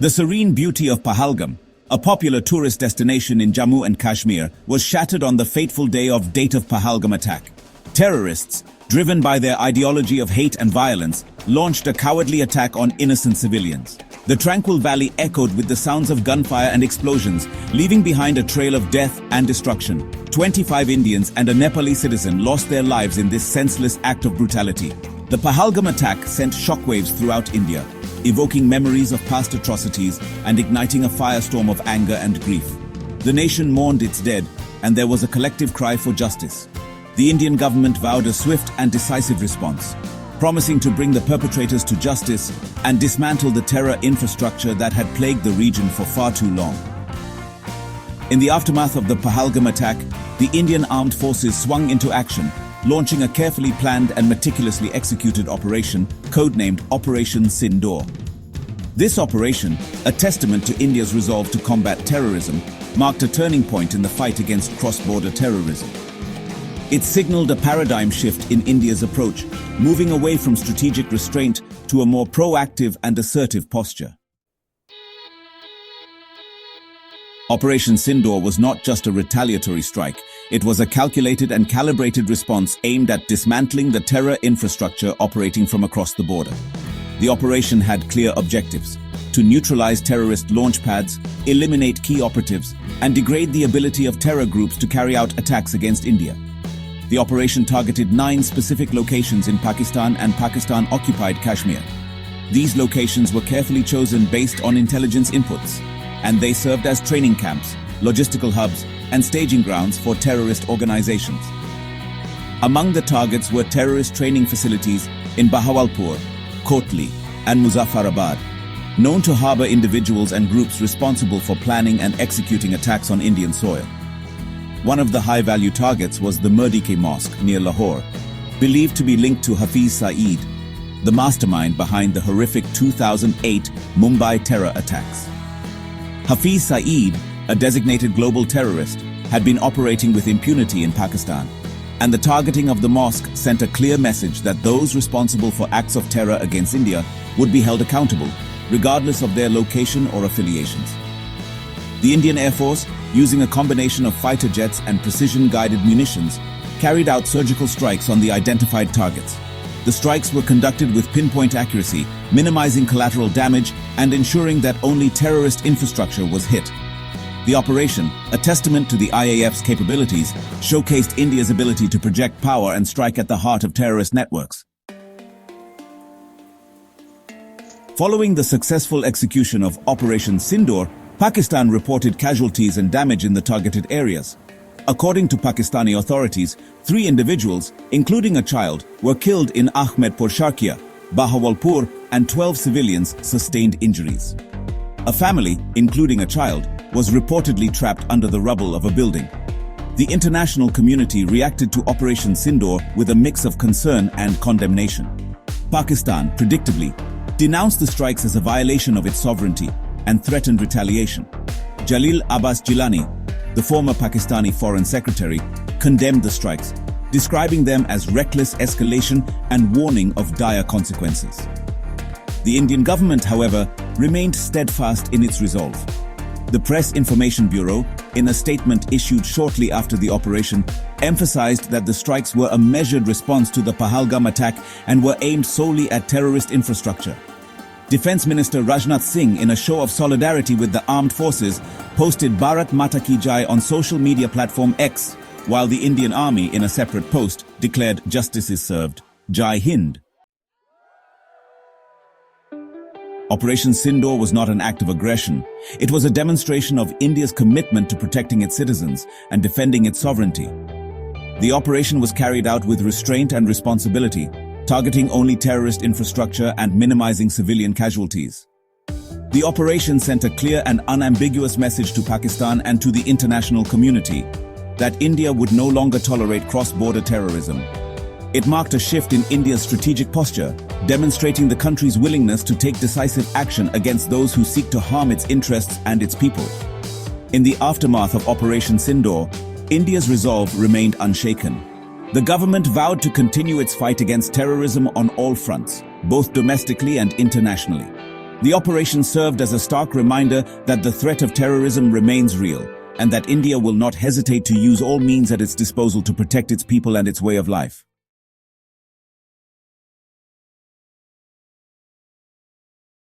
The serene beauty of Pahalgam, a popular tourist destination in Jammu and Kashmir, was shattered on the fateful day of Pahalgam attack. Terrorists, driven by their ideology of hate and violence, launched a cowardly attack on innocent civilians. The tranquil valley echoed with the sounds of gunfire and explosions, leaving behind a trail of death and destruction. 25 Indians and a Nepali citizen lost their lives in this senseless act of brutality. The Pahalgam attack sent shockwaves throughout India, evoking memories of past atrocities and igniting a firestorm of anger and grief. The nation mourned its dead, and there was a collective cry for justice. The Indian government vowed a swift and decisive response, promising to bring the perpetrators to justice and dismantle the terror infrastructure that had plagued the region for far too long. In the aftermath of the Pahalgam attack, the Indian armed forces swung into action, launching a carefully planned and meticulously executed operation, codenamed Operation Sindoor. This operation, a testament to India's resolve to combat terrorism, marked a turning point in the fight against cross-border terrorism. It signaled a paradigm shift in India's approach, moving away from strategic restraint to a more proactive and assertive posture. Operation Sindoor was not just a retaliatory strike. It was a calculated and calibrated response aimed at dismantling the terror infrastructure operating from across the border. The operation had clear objectives: to neutralize terrorist launch pads, eliminate key operatives, and degrade the ability of terror groups to carry out attacks against India. The operation targeted 9 specific locations in Pakistan and Pakistan-occupied Kashmir. These locations were carefully chosen based on intelligence inputs, and they served as training camps, logistical hubs, and staging grounds for terrorist organizations. Among the targets were terrorist training facilities in Bahawalpur, Kotli, and Muzaffarabad, known to harbor individuals and groups responsible for planning and executing attacks on Indian soil. One of the high-value targets was the Murdike Mosque near Lahore, believed to be linked to Hafiz Saeed, the mastermind behind the horrific 2008 Mumbai terror attacks. Hafiz Saeed, a designated global terrorist, had been operating with impunity in Pakistan, and the targeting of the mosque sent a clear message that those responsible for acts of terror against India would be held accountable, regardless of their location or affiliations. The Indian Air Force, using a combination of fighter jets and precision-guided munitions, carried out surgical strikes on the identified targets. The strikes were conducted with pinpoint accuracy, minimizing collateral damage and ensuring that only terrorist infrastructure was hit. The operation, a testament to the IAF's capabilities, showcased India's ability to project power and strike at the heart of terrorist networks. Following the successful execution of Operation Sindoor, Pakistan reported casualties and damage in the targeted areas. According to Pakistani authorities, 3 individuals, including a child, were killed in Ahmedpur Sharkia, Bahawalpur, and 12 civilians sustained injuries. A family, including a child, was reportedly trapped under the rubble of a building. The international community reacted to Operation Sindoor with a mix of concern and condemnation. Pakistan, predictably, denounced the strikes as a violation of its sovereignty and threatened retaliation. Jalil Abbas Gilani, the former Pakistani Foreign Secretary, condemned the strikes, describing them as reckless escalation and warning of dire consequences. The Indian government, however, remained steadfast in its resolve. The Press Information Bureau, in a statement issued shortly after the operation, emphasized that the strikes were a measured response to the Pahalgam attack and were aimed solely at terrorist infrastructure. Defense Minister Rajnath Singh, in a show of solidarity with the armed forces, posted Bharat Mata Ki Jai on social media platform X, while the Indian Army, in a separate post, declared justice is served. Jai Hind. Operation Sindoor was not an act of aggression. It was a demonstration of India's commitment to protecting its citizens and defending its sovereignty. The operation was carried out with restraint and responsibility, targeting only terrorist infrastructure and minimizing civilian casualties. The operation sent a clear and unambiguous message to Pakistan and to the international community that India would no longer tolerate cross-border terrorism. It marked a shift in India's strategic posture, demonstrating the country's willingness to take decisive action against those who seek to harm its interests and its people. In the aftermath of Operation Sindoor, India's resolve remained unshaken. The government vowed to continue its fight against terrorism on all fronts, both domestically and internationally. The operation served as a stark reminder that the threat of terrorism remains real, and that India will not hesitate to use all means at its disposal to protect its people and its way of life.